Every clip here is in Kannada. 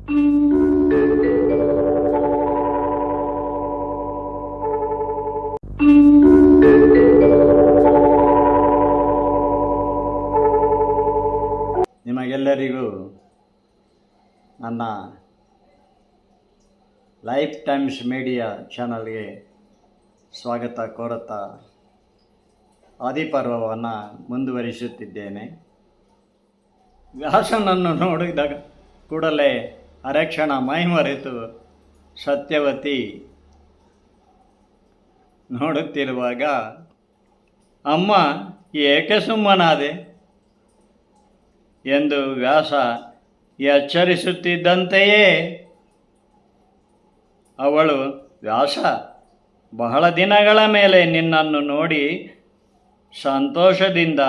ನಿಮಗೆಲ್ಲರಿಗೂ ನನ್ನ ಲೈಫ್ ಟೈಮ್ಸ್ ಮೀಡಿಯಾ ಚಾನಲ್ಗೆ ಸ್ವಾಗತ ಕೋರುತ್ತಾ ಆದಿಪರ್ವವನ್ನು ಮುಂದುವರಿಸುತ್ತಿದ್ದೇನೆ. ವ್ಯಾಸನನ್ನು ನೋಡಿದ ಕೂಡಲೇ ಅರಕ್ಷಣ ಮೈಮರೆತು ಸತ್ಯವತಿ ನೋಡುತ್ತಿರುವಾಗ, ಅಮ್ಮ ಏಕೆ ಸುಮ್ಮನಾದೆ ಎಂದು ವ್ಯಾಸ ಎಚ್ಚರಿಸುತ್ತಿದ್ದಂತೆಯೇ ಅವಳು, ವ್ಯಾಸ, ಬಹಳ ದಿನಗಳ ಮೇಲೆ ನಿನ್ನನ್ನು ನೋಡಿ ಸಂತೋಷದಿಂದ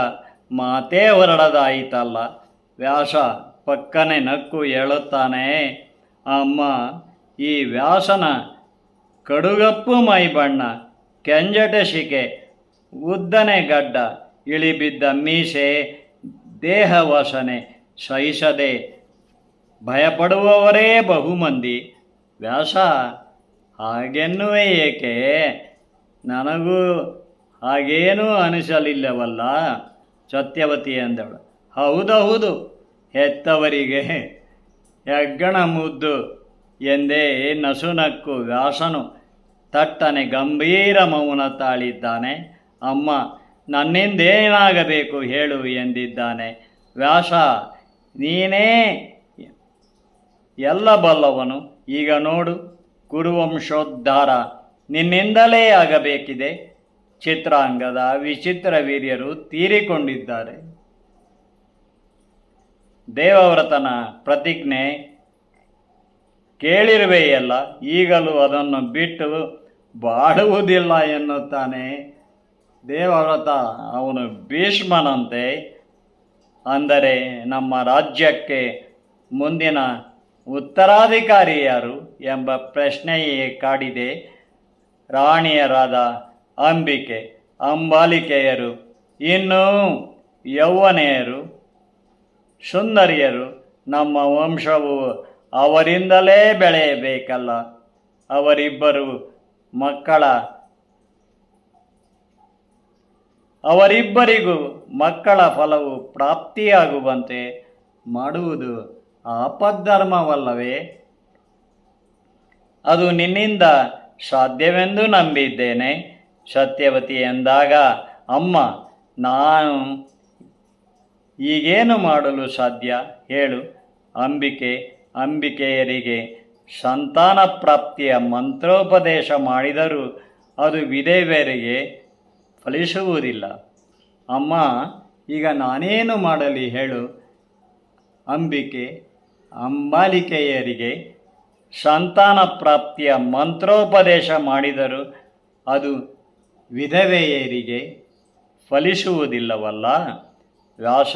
ಮಾತೇ ಹೊರಡದಾಯಿತಲ್ಲ. ವ್ಯಾಸ ಪಕ್ಕನೆ ನಕ್ಕು ಹೇಳುತ್ತಾನೆ, ಅಮ್ಮ, ಈ ವ್ಯಾಸನ ಕಡುಗಪ್ಪು ಮೈಬಣ್ಣ, ಕೆಂಜಟೆ ಶಿಕೆ, ಉದ್ದನೆ ಗಡ್ಡ, ಇಳಿಬಿದ್ದ ಮೀಸೆ, ದೇಹ ವಾಸನೆ ಸಹಿಸದೆ ಭಯಪಡುವವರೇ ಬಹುಮಂದಿ. ವ್ಯಾಸ, ಹಾಗೆನ್ನುವೆ ಏಕೆ? ನನಗೂ ಹಾಗೇನೂ ಅನಿಸಲಿಲ್ಲವಲ್ಲ. ಸತ್ಯವತಿ ಎಂದಳು. ಹೌದೌದು, ಹೆತ್ತವರಿಗೆ ಹೆಗ್ಗಣ ಮುದ್ದು ಎಂದೇ ನಸುನಕ್ಕು ವ್ಯಾಸನು ತಟ್ಟನೆ ಗಂಭೀರ ಮೌನ ತಾಳಿದ್ದಾನೆ. ಅಮ್ಮ, ನನ್ನಿಂದೇನಾಗಬೇಕು ಹೇಳು ಎಂದಿದ್ದಾನೆ. ವ್ಯಾಸ, ನೀನೇ ಎಲ್ಲ ಬಲ್ಲವನು. ಈಗ ನೋಡು, ಕುರುವಂಶೋದ್ಧಾರ ನಿನ್ನಿಂದಲೇ ಆಗಬೇಕಿದೆ. ಚಿತ್ರಾಂಗದ ವಿಚಿತ್ರ ವೀರ್ಯರು ತೀರಿಕೊಂಡಿದ್ದಾರೆ. ದೇವವ್ರತನ ಪ್ರತಿಜ್ಞೆ ಕೇಳಿರುವೆಯಲ್ಲ, ಈಗಲೂ ಅದನ್ನು ಬಿಟ್ಟು ಬಾಳುವುದಿಲ್ಲ ಎನ್ನುತ್ತಾನೆ. ದೇವವ್ರತ ಅವನು ಭೀಷ್ಮನಂತೆ. ಅಂದರೆ ನಮ್ಮ ರಾಜ್ಯಕ್ಕೆ ಮುಂದಿನ ಉತ್ತರಾಧಿಕಾರಿ ಯಾರು ಎಂಬ ಪ್ರಶ್ನೆಯೇ ಕಾಡಿದೆ. ರಾಣಿಯರಾದ ಅಂಬಿಕೆ, ಅಂಬಾಲಿಕೆಯರು, ಇನ್ನೂ ಯೌವನೆಯರು, ಸುಂದರಿಯರು, ನಮ್ಮ ವಂಶವು ಅವರಿಂದಲೇ ಬೆಳೆಯಬೇಕಲ್ಲ. ಅವರಿಬ್ಬರಿಗೂ ಮಕ್ಕಳ ಫಲವು ಪ್ರಾಪ್ತಿಯಾಗುವಂತೆ ಮಾಡುವುದು ಆಪದ್ಧರ್ಮವಲ್ಲವೇ? ಅದು ನಿನ್ನಿಂದ ಸಾಧ್ಯವೆಂದು ನಂಬಿದ್ದೇನೆ. ಸತ್ಯವತಿ ಎಂದಾಗ, ಅಮ್ಮ, ನಾನು ಈಗೇನು ಮಾಡಲು ಸಾಧ್ಯ ಹೇಳು? ಅಂಬಿಕೆಯರಿಗೆ ಸಂತಾನ ಪ್ರಾಪ್ತಿಯ ಮಂತ್ರೋಪದೇಶ ಮಾಡಿದರೂ ಅದು ವಿಧವೆಯರಿಗೆ ಫಲಿಸುವುದಿಲ್ಲ. ಅಮ್ಮ, ಈಗ ನಾನೇನು ಮಾಡಲಿ ಹೇಳು? ಅಂಬಾಲಿಕೆಯರಿಗೆ ಸಂತಾನ ಪ್ರಾಪ್ತಿಯ ಮಂತ್ರೋಪದೇಶ ಮಾಡಿದರೂ ಅದು ವಿಧವೆಯರಿಗೆ ಫಲಿಸುವುದಿಲ್ಲವಲ್ಲ. ವ್ಯಾಸ,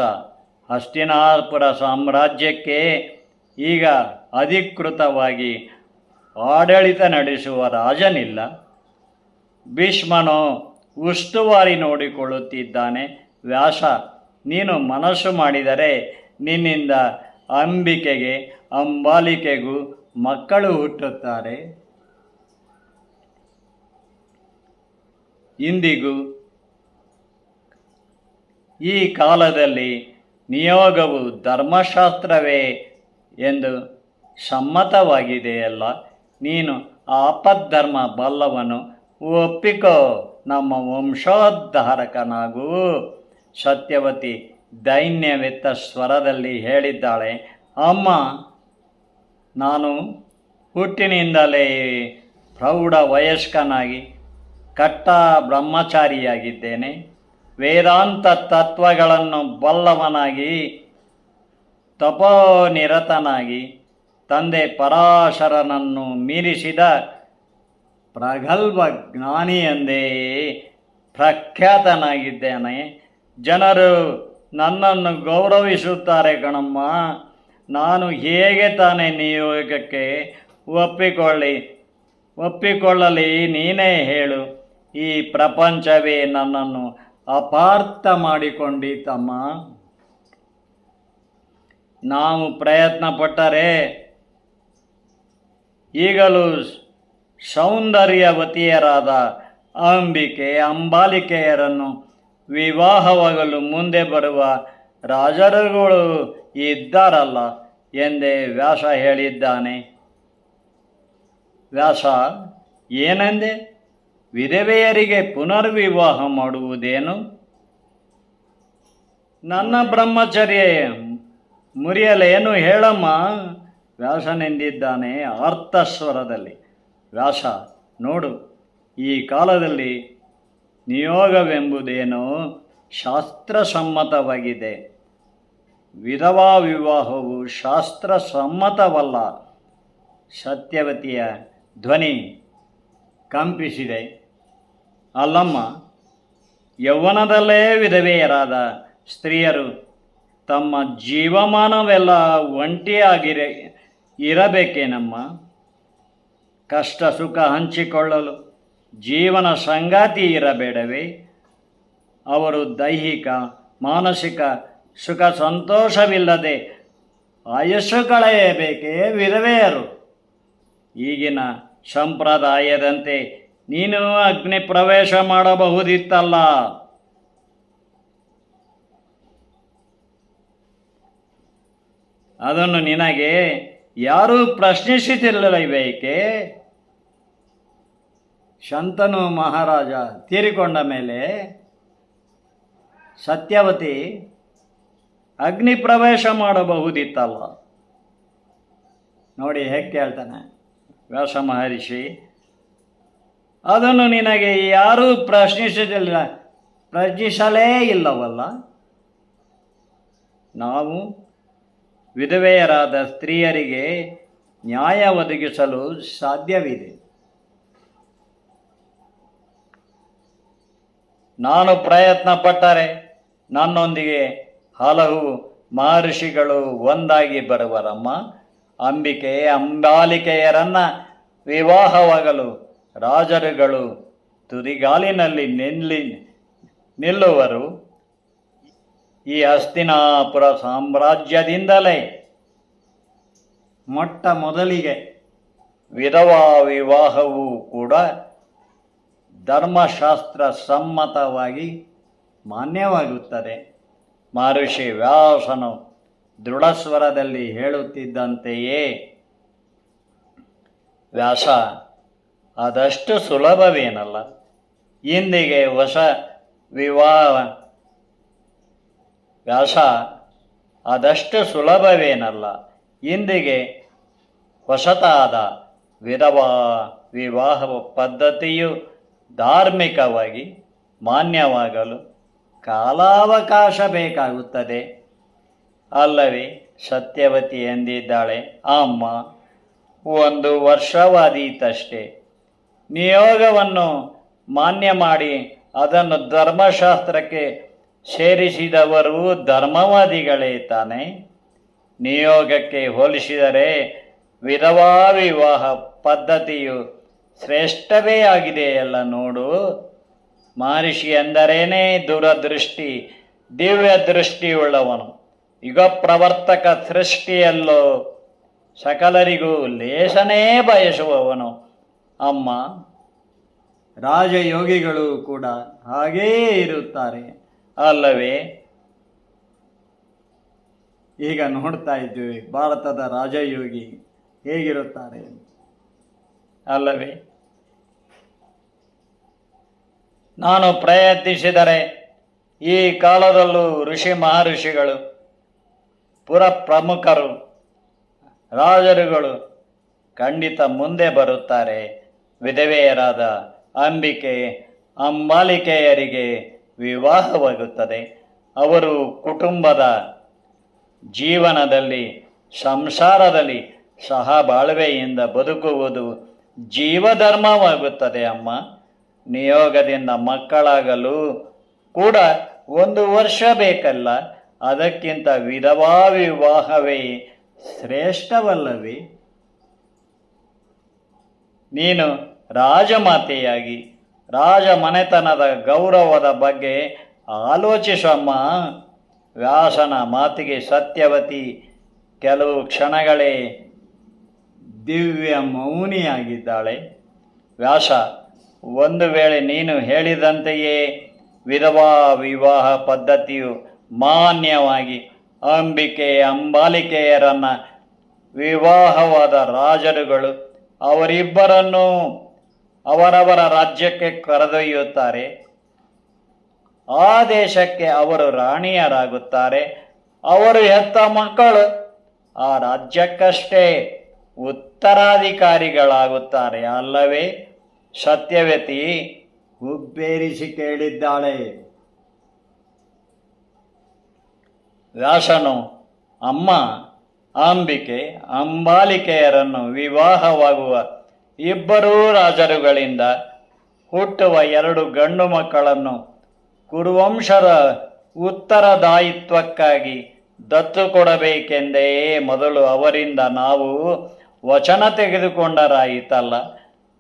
ಹಸ್ತಿನಾಪುರ ಸಾಮ್ರಾಜ್ಯಕ್ಕೆ ಈಗ ಅಧಿಕೃತವಾಗಿ ಆಡಳಿತ ನಡೆಸುವ ರಾಜನಿಲ್ಲ. ಭೀಷ್ಮನು ಉಸ್ತುವಾರಿ ನೋಡಿಕೊಳ್ಳುತ್ತಿದ್ದಾನೆ. ವ್ಯಾಸ, ನೀನು ಮನಸ್ಸು ಮಾಡಿದರೆ ನಿನ್ನಿಂದ ಅಂಬಿಕೆಗೆ, ಅಂಬಾಲಿಕೆಗೂ ಮಕ್ಕಳು ಹುಟ್ಟುತ್ತಾರೆ. ಇಂದಿಗೂ ಈ ಕಾಲದಲ್ಲಿ ನಿಯೋಗವು ಧರ್ಮಶಾಸ್ತ್ರವೇ ಎಂದು ಸಮ್ಮತವಾಗಿದೆಯಲ್ಲ. ನೀನು ಆಪದ್ಧರ್ಮ ಬಲ್ಲವನು, ಒಪ್ಪಿಕೋ, ನಮ್ಮ ವಂಶೋದ್ಧಾರಕನಾಗೂ. ಸತ್ಯವತಿ ದೈನ್ಯವೆತ್ತ ಸ್ವರದಲ್ಲಿ ಹೇಳಿದ್ದಾಳೆ. ಅಮ್ಮ, ನಾನು ಹುಟ್ಟಿನಿಂದಲೇ ಪ್ರೌಢ ವಯಸ್ಕನಾಗಿ ಕಟ್ಟ ಬ್ರಹ್ಮಚಾರಿಯಾಗಿದ್ದೇನೆ. ವೇದಾಂತ ತತ್ವಗಳನ್ನು ಬಲ್ಲವನಾಗಿ ತಪೋನಿರತನಾಗಿ ತಂದೆ ಪರಾಶರನನ್ನು ಮೀರಿಸಿದ ಪ್ರಗಲ್ಭ ಜ್ಞಾನಿ ಎಂದೇ ಪ್ರಖ್ಯಾತನಾಗಿದ್ದೇನೆ. ಜನರು ನನ್ನನ್ನು ಗೌರವಿಸುತ್ತಾರೆ ಕಣಮ್ಮ. ನಾನು ಹೇಗೆ ತಾನೇ ನಿಯೋಗಕ್ಕೆ ಒಪ್ಪಿಕೊಳ್ಳಲಿ ನೀನೇ ಹೇಳು. ಈ ಪ್ರಪಂಚವೇ ನನ್ನನ್ನು ಅಪಾರ್ಥ ಮಾಡಿಕೊಂಡಿತಮ್ಮ. ನಾವು ಪ್ರಯತ್ನ ಪಟ್ಟರೆ ಈಗಲೂ ಸೌಂದರ್ಯವತಿಯರಾದ ಅಂಬಿಕೆ ಅಂಬಾಲಿಕೆಯರನ್ನು ವಿವಾಹವಾಗಲು ಮುಂದೆ ಬರುವ ರಾಜರುಗಳು ಇದ್ದಾರಲ್ಲ ಎಂದೇ ವ್ಯಾಸ ಹೇಳಿದ್ದಾನೆ. ವ್ಯಾಸ, ಏನೆಂದೆ? ವಿಧವೆಯರಿಗೆ ಪುನರ್ವಿವಾಹ ಮಾಡುವುದೇನು? ನನ್ನ ಬ್ರಹ್ಮಚರ್ಯ ಮುರಿಯಲೇನು ಹೇಳಮ್ಮ? ವ್ಯಾಸನೆಂದಿದ್ದಾನೆ ಅರ್ಥಸ್ವರದಲ್ಲಿ. ವ್ಯಾಸ, ನೋಡು, ಈ ಕಾಲದಲ್ಲಿ ನಿಯೋಗವೆಂಬುದೇನೋ ಶಾಸ್ತ್ರಸಮ್ಮತವಾಗಿದೆ. ವಿಧವಾ ವಿವಾಹವು ಶಾಸ್ತ್ರಸಮ್ಮತವಲ್ಲ. ಸತ್ಯವತಿಯ ಧ್ವನಿ ಕಂಪಿಸಿದೆ. ಅಲ್ಲಮ್ಮ, ಯೌವನದಲ್ಲೇ ವಿಧವೆಯರಾದ ಸ್ತ್ರೀಯರು ತಮ್ಮ ಜೀವಮಾನವೆಲ್ಲ ಇರಬೇಕೇನಮ್ಮ? ಕಷ್ಟ ಸುಖ ಹಂಚಿಕೊಳ್ಳಲು ಜೀವನ ಸಂಗಾತಿ ಇರಬೇಡವೇ? ಅವರು ದೈಹಿಕ ಮಾನಸಿಕ ಸುಖ ಸಂತೋಷವಿಲ್ಲದೆ ಆಯುಷ್ಯ ಕಳೆಯಬೇಕೇ ವಿಧವೆಯರು? ಈಗಿನ ಸಂಪ್ರದಾಯದಂತೆ ನೀನು ಅಗ್ನಿ ಪ್ರವೇಶ ಮಾಡಬಹುದಿತ್ತಲ್ಲ. ಅದನ್ನು ನಿನಗೆ ಯಾರೂ ಪ್ರಶ್ನಿಸುತ್ತಿರಲಿಲ್ಲಬೇಕೆ? ಶಂತನು ಮಹಾರಾಜ ತೀರಿಕೊಂಡ ಮೇಲೆ ಸತ್ಯವತಿ ಅಗ್ನಿ ಪ್ರವೇಶ ಮಾಡಬಹುದಿತ್ತಲ್ಲ. ನೋಡಿ ಹೇಗೆ ಕೇಳ್ತಾನೆ ವ್ಯಾಸ ಮಹರ್ಷಿ. ಅದನ್ನು ನಿನಗೆ ಯಾರೂ ಪ್ರಶ್ನಿಸಲೇ ಇಲ್ಲವಲ್ಲ. ನಾವು ವಿಧವೆಯರಾದ ಸ್ತ್ರೀಯರಿಗೆ ನ್ಯಾಯ ಒದಗಿಸಲು ಸಾಧ್ಯವಿದೆ. ನಾನು ಪ್ರಯತ್ನ ಪಟ್ಟರೆ ನನ್ನೊಂದಿಗೆ ಹಲವು ಮಹರ್ಷಿಗಳು ಒಂದಾಗಿ ಬರುವರಮ್ಮ. ಅಂಬಿಕೆ ಅಂಬಾಲಿಕೆಯರನ್ನ ವಿವಾಹವಾಗಲು ರಾಜರುಗಳು ತುದಿಗಾಲಿನಲ್ಲಿ ನಿಲ್ಲುವರು. ಈ ಹಸ್ತಿನಾಪುರ ಸಾಮ್ರಾಜ್ಯದಿಂದಲೇ ಮೊಟ್ಟ ಮೊದಲಿಗೆ ವಿಧವಾ ವಿವಾಹವೂ ಕೂಡ ಧರ್ಮಶಾಸ್ತ್ರ ಸಮ್ಮತವಾಗಿ ಮಾನ್ಯವಾಗುತ್ತದೆ. ಮಹರ್ಷಿ ವ್ಯಾಸನು ದೃಢಸ್ವರದಲ್ಲಿ ಹೇಳುತ್ತಿದ್ದಂತೆಯೇ, ವ್ಯಾಸ, ಅದಷ್ಟು ಸುಲಭವೇನಲ್ಲ. ಇಂದಿಗೆ ಹೊಸ ವಿವಾಹ ವ್ಯಾಸ ಅದಷ್ಟು ಸುಲಭವೇನಲ್ಲ. ಇಂದಿಗೆ ಹೊಸತಾದ ವಿಧವಾ ವಿವಾಹ ಪದ್ಧತಿಯು ಧಾರ್ಮಿಕವಾಗಿ ಮಾನ್ಯವಾಗಲು ಕಾಲಾವಕಾಶ ಬೇಕಾಗುತ್ತದೆ ಅಲ್ಲವೇ? ಸತ್ಯವತಿ ಎಂದಿದ್ದಾಳೆ. ಅಮ್ಮ, 1 ವರ್ಷವಾದೀತಷ್ಟೇ. ನಿಯೋಗವನ್ನು ಮಾನ್ಯ ಮಾಡಿ ಅದನ್ನು ಧರ್ಮಶಾಸ್ತ್ರಕ್ಕೆ ಸೇರಿಸಿದವರು ಧರ್ಮವಾದಿಗಳೇ ತಾನೆ. ನಿಯೋಗಕ್ಕೆ ಹೋಲಿಸಿದರೆ ವಿಧವಾ ವಿವಾಹ ಪದ್ಧತಿಯು ಶ್ರೇಷ್ಠವೇ ಆಗಿದೆಯಲ್ಲ ನೋಡು. ಮಹರ್ಷಿ ಎಂದರೇನೇ ದೂರದೃಷ್ಟಿ, ದಿವ್ಯ ದೃಷ್ಟಿಯುಳ್ಳವನು. ಯುಗ ಪ್ರವರ್ತಕ ಸೃಷ್ಟಿಯಲ್ಲೋ ಸಕಲರಿಗೂ ಲೇಸನೇ ಬಯಸುವವನು. ಅಮ್ಮ, ರಾಜಯೋಗಿಗಳು ಕೂಡ ಹಾಗೇ ಇರುತ್ತಾರೆ ಅಲ್ಲವೇ? ಈಗ ನೋಡ್ತಾ ಇದ್ದೀವಿ ಭಾರತದ ರಾಜಯೋಗಿ ಹೇಗಿರುತ್ತಾರೆ ಅಲ್ಲವೇ? ನಾನು ಪ್ರಯತ್ನಿಸಿದರೆ ಈ ಕಾಲದಲ್ಲೂ ಋಷಿ ಮಹರ್ಷಿಗಳು, ಪುರ ಪ್ರಮುಖರು, ರಾಜರುಗಳು ಖಂಡಿತ ಮುಂದೆ ಬರುತ್ತಾರೆ. ವಿಧವೆಯರಾದ ಅಂಬಿಕೆ ಅಂಬಾಲಿಕೆಯರಿಗೆ ವಿವಾಹವಾಗುತ್ತದೆ. ಅವರು ಕುಟುಂಬದ ಜೀವನದಲ್ಲಿ ಸಂಸಾರದಲ್ಲಿ ಸಹಬಾಳ್ವೆಯಿಂದ ಬದುಕುವುದು ಜೀವಧರ್ಮವಾಗುತ್ತದೆ. ಅಮ್ಮ, ನಿಯೋಗದಿಂದ ಮಕ್ಕಳಾಗಲು ಕೂಡ 1 ವರ್ಷ ಬೇಕಲ್ಲ. ಅದಕ್ಕಿಂತ ವಿಧವಾ ವಿವಾಹವೇ ಶ್ರೇಷ್ಠವಲ್ಲವೇ? ನೀನು ರಾಜಮಾತೆಯಾಗಿ ರಾಜಮನೆತನದ ಗೌರವದ ಬಗ್ಗೆ ಆಲೋಚಿಸಮ್ಮ. ವ್ಯಾಸನ ಮಾತಿಗೆ ಸತ್ಯವತಿ ಕೆಲವು ಕ್ಷಣಗಳೇ ದಿವ್ಯ ಮೌನಿಯಾಗಿದ್ದಾಳೆ. ವ್ಯಾಸ, ಒಂದು ವೇಳೆ ನೀನು ಹೇಳಿದಂತೆಯೇ ವಿಧವಾ ವಿವಾಹ ಪದ್ಧತಿಯು ಮಾನ್ಯವಾಗಿ ಅಂಬಿಕೆ ಅಂಬಾಲಿಕೆಯರನ್ನು ವಿವಾಹವಾದ ರಾಜರುಗಳು ಅವರಿಬ್ಬರನ್ನು ಅವರವರ ರಾಜ್ಯಕ್ಕೆ ಕರೆದೊಯ್ಯುತ್ತಾರೆ. ಆ ದೇಶಕ್ಕೆ ಅವರು ರಾಣಿಯರಾಗುತ್ತಾರೆ. ಅವರು ಹೆತ್ತ ಮಕ್ಕಳು ಆ ರಾಜ್ಯಕ್ಕಷ್ಟೇ ಉತ್ತರಾಧಿಕಾರಿಗಳಾಗುತ್ತಾರೆ ಅಲ್ಲವೇ? ಸತ್ಯವತಿ ಹುಬ್ಬೇರಿಸಿ ಕೇಳಿದ್ದಾಳೆ. ವ್ಯಾಸನು, ಅಮ್ಮ, ಅಂಬಿಕೆ ಅಂಬಾಲಿಕೆಯರನ್ನು ವಿವಾಹವಾಗುವ ಇಬ್ಬರೂ ರಾಜರುಗಳಿಂದ ಹುಟ್ಟುವ 2 ಗಂಡು ಮಕ್ಕಳನ್ನು ಕುರುವಂಶದ ಉತ್ತರದಾಯಿತ್ವಕ್ಕಾಗಿ ದತ್ತು ಕೊಡಬೇಕೆಂದೇ ಮೊದಲು ಅವರಿಂದ ನಾವು ವಚನ ತೆಗೆದುಕೊಂಡರಾಯಿತಲ್ಲ.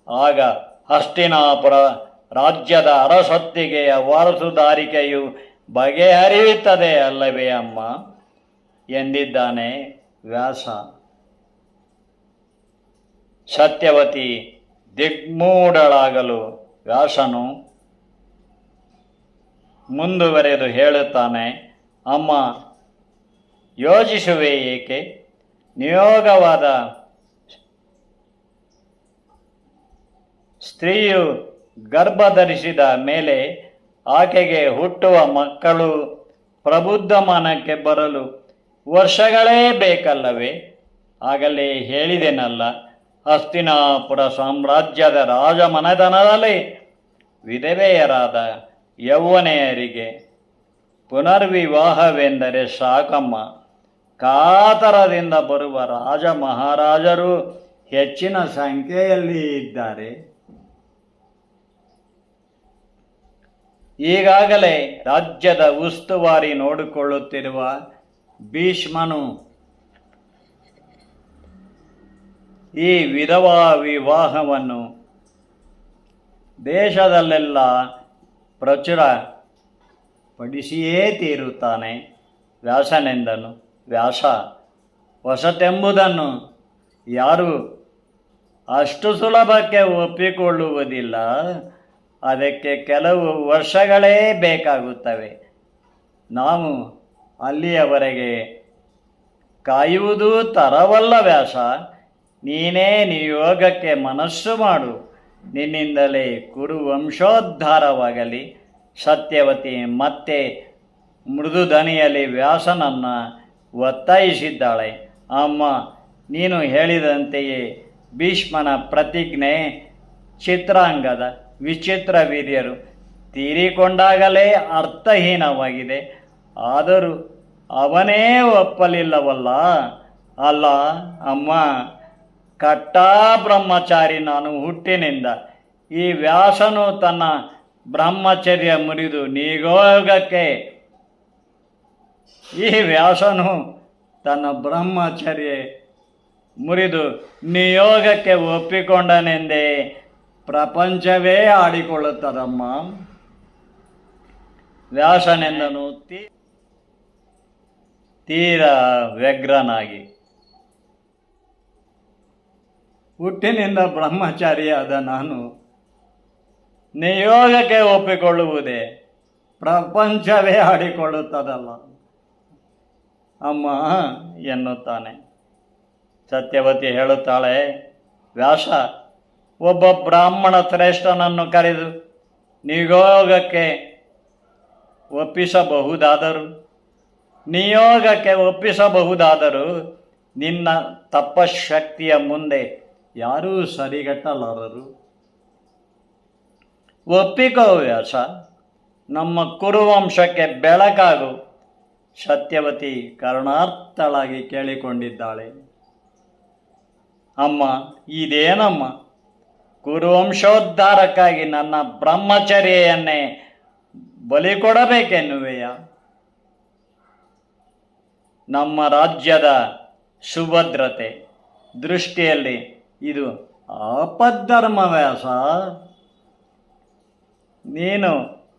ಆಗ ಹಸ್ತಿನಾಪುರ ರಾಜ್ಯದ ಅರಸೊತ್ತಿಗೆಯ ವಾರಸುದಾರಿಕೆಯು ಬಗೆಹರಿಯುತ್ತದೆ ಅಲ್ಲವೇ ಅಮ್ಮ ಎಂದಿದ್ದಾನೆ ವ್ಯಾಸ. ಸತ್ಯವತಿ ದಿಗ್ಮೂಢಳಾಗಲು ವ್ಯಾಸನು ಮುಂದುವರೆದು ಹೇಳುತ್ತಾನೆ, ಅಮ್ಮ, ಯೋಚಿಸುವೆ ಏಕೆ? ನಿಯೋಗವಾದ ಸ್ತ್ರೀಯು ಗರ್ಭಧರಿಸಿದ ಮೇಲೆ ಆಕೆಗೆ ಹುಟ್ಟುವ ಮಕ್ಕಳು ಪ್ರಬುದ್ಧಮಾನಕ್ಕೆ ಬರಲು ವರ್ಷಗಳೇ ಬೇಕಲ್ಲವೇ? ಆಗಲೇ ಹೇಳಿದೆನಲ್ಲ, ಹಸ್ತಿನಾಪುರ ಸಾಮ್ರಾಜ್ಯದ ರಾಜಮನೆತನದಲ್ಲಿ ವಿಧವೆಯರಾದ ಯೌವನೆಯರಿಗೆ ಪುನರ್ವಿವಾಹವೆಂದರೆ ಸಾಕಮ್ಮ. ಕಾತರದಿಂದ ಬರುವ ರಾಜ ಮಹಾರಾಜರು ಹೆಚ್ಚಿನ ಸಂಖ್ಯೆಯಲ್ಲಿ ಇದ್ದಾರೆ. ಈಗಾಗಲೇ ರಾಜ್ಯದ ಉಸ್ತುವಾರಿ ನೋಡಿಕೊಳ್ಳುತ್ತಿರುವ ಭೀಷ್ಮನು ಈ ವಿಧವಾ ವಿವಾಹವನ್ನು ದೇಶದಲ್ಲೆಲ್ಲ ಪ್ರಚುರ ಪಡಿಸಿಯೇ ತೀರುತ್ತಾನೆ. ವ್ಯಾಸನೆಂದನು. ವ್ಯಾಸ, ಹೊಸತೆಂಬುದನ್ನು ಯಾರು ಅಷ್ಟು ಸುಲಭಕ್ಕೆ ಒಪ್ಪಿಕೊಳ್ಳುವುದಿಲ್ಲ. ಅದಕ್ಕೆ ಕೆಲವು ವರ್ಷಗಳೇ ಬೇಕಾಗುತ್ತವೆ. ನಾವು ಅಲ್ಲಿಯವರೆಗೆ ಕಾಯುವುದು ತರವಲ್ಲ ವ್ಯಾಸ. ನೀನೇ ನಿಯೋಗಕ್ಕೆ ಮನಸ್ಸು ಮಾಡು. ನಿನ್ನಿಂದಲೇ ಕುರು ವಂಶೋದ್ಧಾರವಾಗಲಿ. ಸತ್ಯವತಿ ಮತ್ತೆ ಮೃದು ದನಿಯಲ್ಲಿ ವ್ಯಾಸನನ್ನು ಒತ್ತಾಯಿಸಿದ್ದಾಳೆ. ಅಮ್ಮ, ನೀನು ಹೇಳಿದಂತೆಯೇ ಭೀಷ್ಮನ ಪ್ರತಿಜ್ಞೆ ಚಿತ್ರಾಂಗದ ವಿಚಿತ್ರ ವೀರ್ಯರು ತೀರಿಕೊಂಡಾಗಲೇ ಅರ್ಥಹೀನವಾಗಿದೆ. ಆದರೂ ಅವನೇ ಒಪ್ಪಲಿಲ್ಲವಲ್ಲ. ಅಲ್ಲ ಅಮ್ಮ, ಕಟ್ಟಾ ಬ್ರಹ್ಮಚಾರಿ ನಾನು ಹುಟ್ಟಿನಿಂದ. ಈ ವ್ಯಾಸನು ತನ್ನ ಬ್ರಹ್ಮಚರ್ಯ ಮುರಿದು ನಿಯೋಗಕ್ಕೆ ಒಪ್ಪಿಕೊಂಡನೆಂದೇ ಪ್ರಪಂಚವೇ ಆಡಿಕೊಳ್ಳುತ್ತದಮ್ಮ. ವ್ಯಾಸನೆಂದನು ತೀರ ವ್ಯಗ್ರನಾಗಿ. ಹುಟ್ಟಿನಿಂದ ಬ್ರಹ್ಮಚಾರಿಯಾದ ನಾನು ನಿಯೋಗಕ್ಕೆ ಒಪ್ಪಿಕೊಳ್ಳುವುದೇ ಪ್ರಪಂಚವೇ ಆಡಿಕೊಳ್ಳುತ್ತದಲ್ಲ ಅಮ್ಮ ಎನ್ನುತ್ತಾನೆ. ಸತ್ಯವತಿ ಹೇಳುತ್ತಾಳೆ, ವ್ಯಾಸ, ಒಬ್ಬ ಬ್ರಾಹ್ಮಣ ಶ್ರೇಷ್ಠನನ್ನು ಕರೆದು ನಿಯೋಗಕ್ಕೆ ಒಪ್ಪಿಸಬಹುದಾದರೂ ನಿನ್ನ ತಪಶಕ್ತಿಯ ಮುಂದೆ ಯಾರೂ ಸರಿಗಟ್ಟಲಾರರು. ಒಪ್ಪಿಕೋ ವ್ಯಾಸ, ನಮ್ಮ ಕುರುವಂಶಕ್ಕೆ ಬೆಳಕಾಗು. ಸತ್ಯವತಿ ಕರುಣಾರ್ಥಳಾಗಿ ಕೇಳಿಕೊಂಡಿದ್ದಾಳೆ. ಅಮ್ಮ, ಇದೇನಮ್ಮ? ಕುರುವಂಶೋದ್ಧಾರಕ್ಕಾಗಿ ನನ್ನ ಬ್ರಹ್ಮಚರ್ಯೆಯನ್ನೇ ಬಲಿ ಕೊಡಬೇಕೆನ್ನುವೆಯ? ನಮ್ಮ ರಾಜ್ಯದ ಸುಭದ್ರತೆ ದೃಷ್ಟಿಯಲ್ಲಿ ಇದು ಆಪದ್ಧರ್ಮ ವ್ಯಾಸ. ನೀನು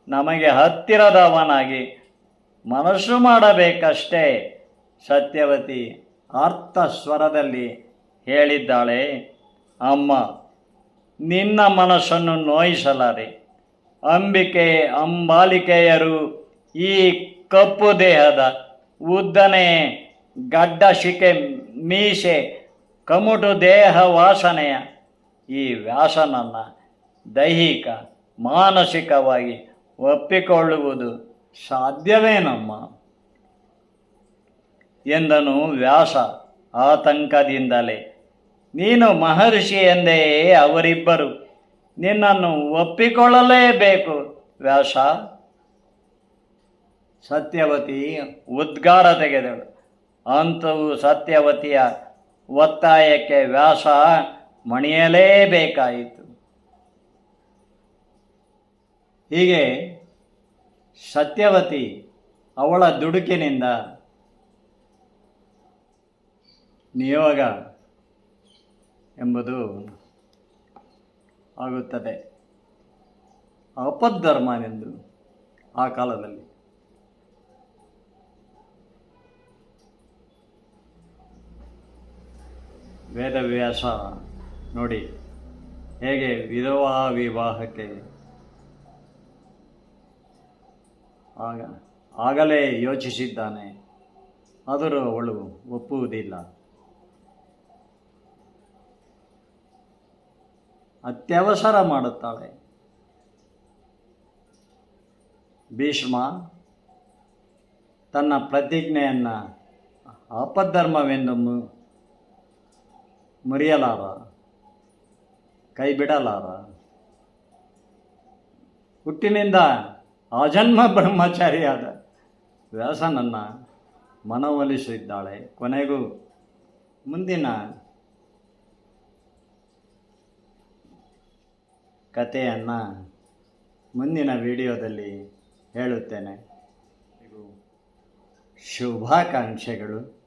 ನಮಗೆ ಹತ್ತಿರದವನಾಗಿ ಮನಸ್ಸು ಮಾಡಬೇಕಷ್ಟೇ. ಸತ್ಯವತಿ ಅರ್ಥ ಸ್ವರದಲ್ಲಿ ಹೇಳಿದ್ದಾಳೆ, ಅಮ್ಮ, ನಿನ್ನ ಮನಸ್ಸನ್ನು ನೋಯಿಸಲಾರೆ. ಅಂಬಿಕೆ ಅಂಬಾಲಿಕೆಯರು ಈ ಕಪ್ಪು ದೇಹದ ಉದ್ದನೆ ಗಡ್ಡ ಶಿಕೆ ಮೀಸೆ ಕಮುಟು ದೇಹ ವಾಸನೆಯ ಈ ವ್ಯಾಸನನ್ನು ದೈಹಿಕ ಮಾನಸಿಕವಾಗಿ ಒಪ್ಪಿಕೊಳ್ಳುವುದು ಸಾಧ್ಯವೇನಮ್ಮ ಎಂದನು ವ್ಯಾಸ ಆತಂಕದಿಂದಲೇ. ನೀನು ಮಹರ್ಷಿ ಎಂದೇ ಅವರಿಬ್ಬರು ನಿನ್ನನ್ನು ಒಪ್ಪಿಕೊಳ್ಳಲೇಬೇಕು ವ್ಯಾಸ. ಸತ್ಯವತಿ ಉದ್ಗಾರ ತೆಗೆದಳು. ಅಂತೂ ಸತ್ಯವತಿಯ ಒತ್ತಾಯಕ್ಕೆ ವ್ಯಾಸ ಮಣಿಯಲೇಬೇಕಾಯಿತು. ಹೀಗೆ ಸತ್ಯವತಿ ಅವಳ ದುಡುಕಿನಿಂದ ನಿಯೋಗ ಎಂಬುದು ಆಗುತ್ತದೆ. ಅಪಧರ್ಮನೆಂದು ಆ ಕಾಲದಲ್ಲಿ ವೇದವ್ಯಾಸ ನೋಡಿ ಹೇಗೆ ವಿಧವಾ ವಿವಾಹಕ್ಕೆ ಆಗಲೇ ಯೋಚಿಸಿದ್ದಾನೆ. ಆದರೂ ಅವಳು ಒಪ್ಪುವುದಿಲ್ಲ. ಅತ್ಯವಸರ ಮಾಡುತ್ತಾಳೆ. ಭೀಷ್ಮ ತನ್ನ ಪ್ರತಿಜ್ಞೆಯನ್ನು ಆಪದ್ಧರ್ಮವೆಂದು ಮುರಿಯಲಾರ, ಕೈ ಬಿಡಲಾರ. ಹುಟ್ಟಿನಿಂದ ಆಜನ್ಮ ಬ್ರಹ್ಮಚಾರಿಯಾದ ವ್ಯಾಸನನ್ನು ಮನವೊಲಿಸಿದ್ದಾಳೆ. ಕೊನೆಗೂ ಮುಂದಿನ ಕಥೆಯನ್ನು ಮುಂದಿನ ವಿಡಿಯೋದಲ್ಲಿ ಹೇಳುತ್ತೇನೆ. ಶುಭಾಕಾಂಕ್ಷೆಗಳು.